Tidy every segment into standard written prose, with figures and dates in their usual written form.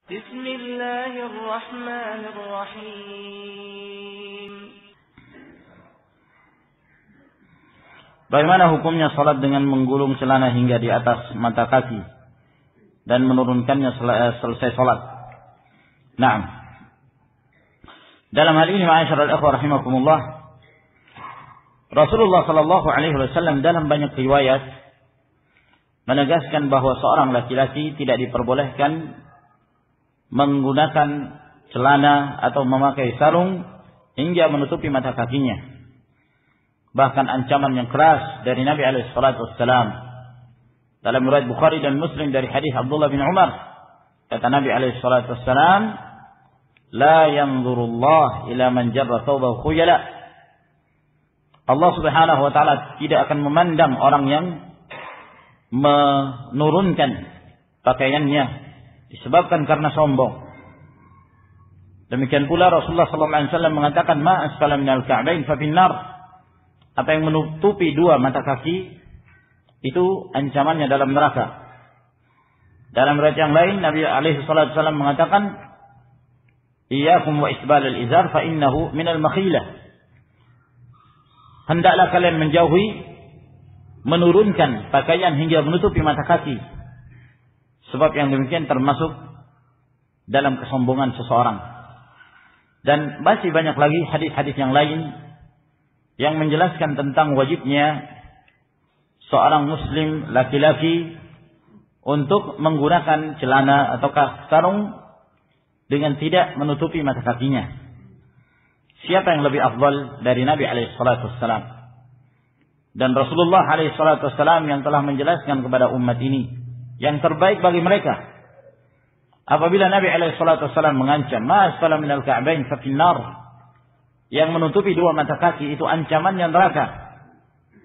Bismillahirrahmanirrahim. Bagaimana hukumnya salat dengan menggulung celana hingga di atas mata kaki dan menurunkannya selesai salat? Naam. Dalam hal ini ma'asyiral ikhwah rahimakumullah, Rasulullah sallallahu alaihi wasallam dalam banyak riwayat menegaskan bahwa seorang laki-laki tidak diperbolehkan menggunakan celana atau memakai sarung hingga menutupi mata kakinya. Bahkan ancaman yang keras dari Nabi alaihi salatu wassalam dalam riwayat Bukhari dan Muslim dari hadis Abdullah bin Umar, kata Nabi alaihi salatu wassalam, la yanzurullah ila man jarra thawbahu khuyala. Allah Subhanahu wa taala tidak akan memandang orang yang menurunkan pakaiannya disebabkan karena sombong. Demikian pula Rasulullah sallallahu alaihi wasallam mengatakan, ma asfala minal ka'bain fa finnar. Apa yang menutupi dua mata kaki itu ancamannya dalam neraka. Dalam riwayat yang lain Nabi alaihi salatu wasallam mengatakan, iyyakum wa isbal al-izar fa innahu minal makhilah. Hendaklah kalian menjauhi menurunkan pakaian hingga menutupi mata kaki, sebab yang demikian termasuk dalam kesombongan seseorang. Dan masih banyak lagi hadis-hadis yang lain yang menjelaskan tentang wajibnya seorang muslim laki-laki untuk menggunakan celana ataukah sarung dengan tidak menutupi mata kakinya. Siapa yang lebih afdal dari Nabi alaihi salatu wassalam dan Rasulullah alaihi salatu wassalam yang telah menjelaskan kepada umat ini yang terbaik bagi mereka? Apabila Nabi alaihi salatu wassalam mengancam, ma asfala minal ka'bain fa finnar, yang menutupi dua mata kaki itu ancamannya neraka,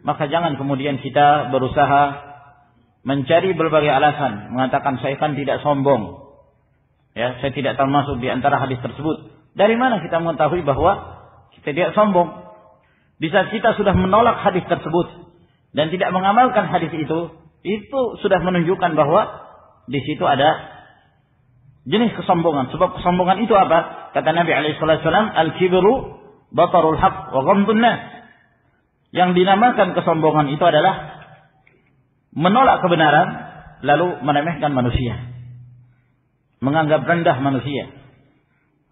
maka jangan kemudian kita berusaha mencari berbagai alasan, mengatakan saya kan tidak sombong, ya, saya tidak termasuk di antara hadis tersebut. Dari mana kita mengetahui bahwa kita tidak sombong? Di saat kita sudah menolak hadis tersebut dan tidak mengamalkan hadis itu sudah menunjukkan bahwa di situ ada jenis kesombongan. Sebab kesombongan itu apa? Kata Nabi alaihi wasallam, al-kibru batarul haq wa ghamdun nas. Yang dinamakan kesombongan itu adalah menolak kebenaran lalu meremehkan manusia, menganggap rendah manusia.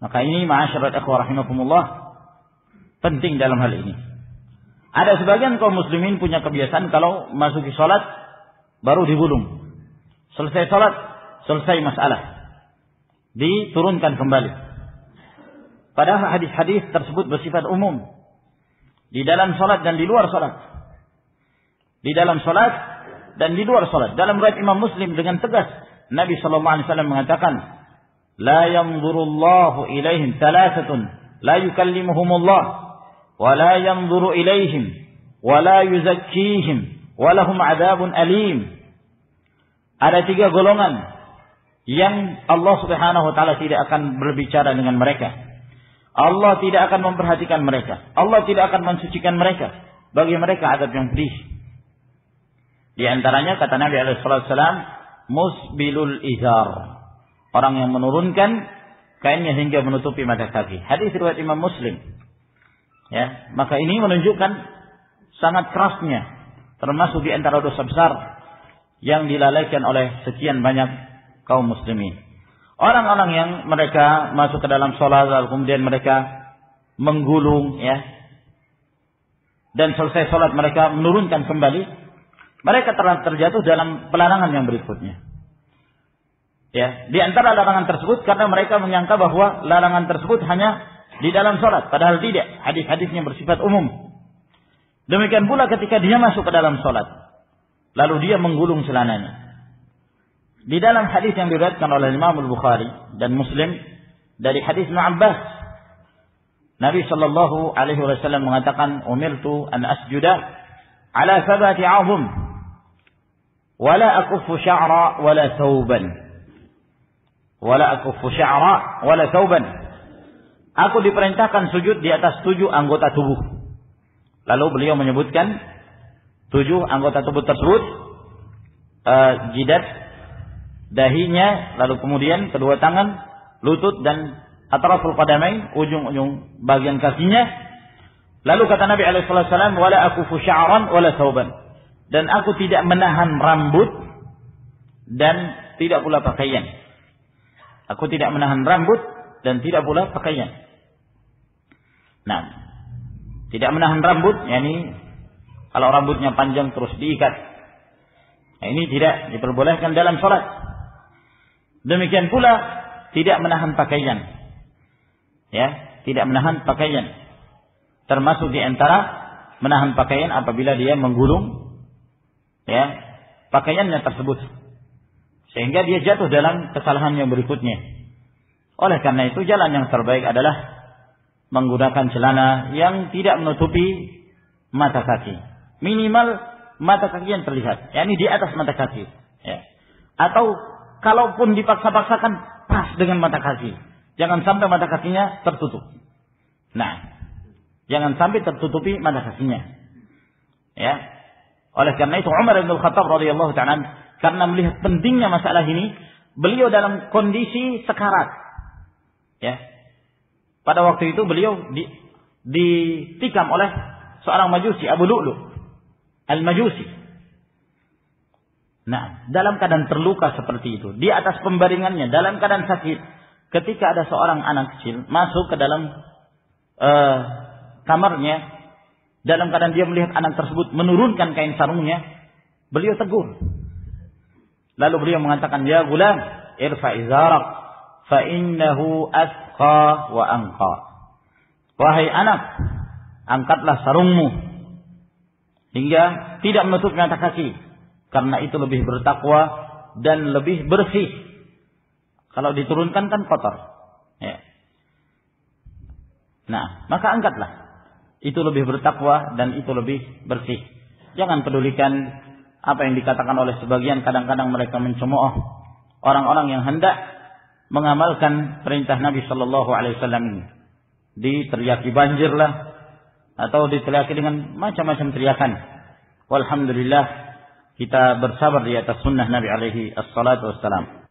Maka ini ma'asyiral ikhwah rahimakumullah penting dalam hal ini. Ada sebagian kaum muslimin punya kebiasaan kalau masuki salat baru digulung. Selesai salat, selesai masalah, diturunkan kembali. Padahal hadis-hadis tersebut bersifat umum. Di dalam salat dan di luar salat. Di dalam salat dan di luar salat. Dalam riwayat Imam Muslim dengan tegas Nabi sallallahu alaihi wasallam mengatakan, la yanzurullahu ilaihim thalathatun la yukallimuhumullah wa la yanzuru ilaihim wa la yuzakkihim wa lahum adzabun alim. Ada tiga golongan yang Allah Subhanahu wa taala tidak akan berbicara dengan mereka. Allah tidak akan memperhatikan mereka. Allah tidak akan mensucikan mereka. Bagi mereka adab yang pedih. Di antaranya kata Nabi alaihi wasallam, musbilul izar, orang yang menurunkan kainnya hingga menutupi mata kaki. Hadis riwayat Imam Muslim. Ya, maka ini menunjukkan sangat kerasnya, termasuk di antara dosa besar yang dilalaikan oleh sekian banyak kaum muslimin. Orang-orang yang mereka masuk ke dalam sholat lalu kemudian mereka menggulung, ya, dan selesai sholat mereka menurunkan kembali, mereka terjatuh dalam pelarangan yang berikutnya. Ya, di antara larangan tersebut karena mereka menyangka bahwa larangan tersebut hanya di dalam sholat, padahal tidak. Hadis-hadisnya bersifat umum. Demikian pula ketika dia masuk ke dalam sholat, lalu dia menggulung celananya. Di dalam hadis yang diriwayatkan oleh Imam Al-Bukhari dan Muslim dari hadis Ibnu Abbas, Nabi sallallahu alaihi wasallam mengatakan, umirtu an asjuda ala sab'ati 'azm wa la akuffu sya'ra wa la thawban. Wa la akuffu sya'ra wa la thawban. Aku diperintahkan sujud di atas 7 anggota tubuh. Lalu beliau menyebutkan 7 anggota tubuh tersebut, jidat, dahinya, lalu kemudian kedua tangan, lutut dan atraful qadamain, ujung-ujung bagian kakinya. Lalu kata Nabi alaihi wasallam, "Wala akufu sya'ran wala thawban." Dan aku tidak menahan rambut dan tidak pula pakaian. Aku tidak menahan rambut dan tidak pula pakaian. Nah, tidak menahan rambut, yakni kalau rambutnya panjang terus diikat. Nah, ini tidak diperbolehkan dalam salat. Demikian pula tidak menahan pakaian. Ya, tidak menahan pakaian. Termasuk di antara menahan pakaian apabila dia menggulung ya pakaiannya tersebut, sehingga dia jatuh dalam kesalahan yang berikutnya. Oleh karena itu jalan yang terbaik adalah menggunakan celana yang tidak menutupi mata kaki. Minimal mata kaki yang terlihat, yakni di atas mata kaki. Ya. Atau kalaupun dipaksa-paksakan pas dengan mata kaki. Jangan sampai mata kakinya tertutup. Nah, jangan sampai tertutupi mata kakinya. Ya. Oleh karena itu Umar bin Khattab radhiyallahu ta'ala karena melihat pentingnya masalah ini, beliau dalam kondisi sekarat. Ya. Pada waktu itu beliau ditikam oleh seorang Majusi, Abu Lu'lu' Al-Majusi. Nah, dalam keadaan terluka seperti itu, di atas pembaringannya, dalam keadaan sakit, ketika ada seorang anak kecil masuk ke dalam kamarnya, dalam keadaan dia melihat anak tersebut menurunkan kain sarungnya, beliau tegur. Lalu beliau mengatakan, "Ya gulam, irfa izarak, fa innahu asqa wa anqa." Wahai anak, angkatlah sarungmu hingga tidak menutup mata kaki, karena itu lebih bertakwa dan lebih bersih. Kalau diturunkan kan kotor. Ya. Nah, maka angkatlah. Itu lebih bertakwa dan itu lebih bersih. Jangan pedulikan apa yang dikatakan oleh sebagian, kadang-kadang mereka mencemooh orang-orang yang hendak mengamalkan perintah Nabi sallallahu alaihi wasallam ini. Diteriaki banjirlah atau diteriaki dengan macam-macam teriakan. Walhamdulillah kita bersabar di atas sunnah Nabi alaihi assalatu wassalam.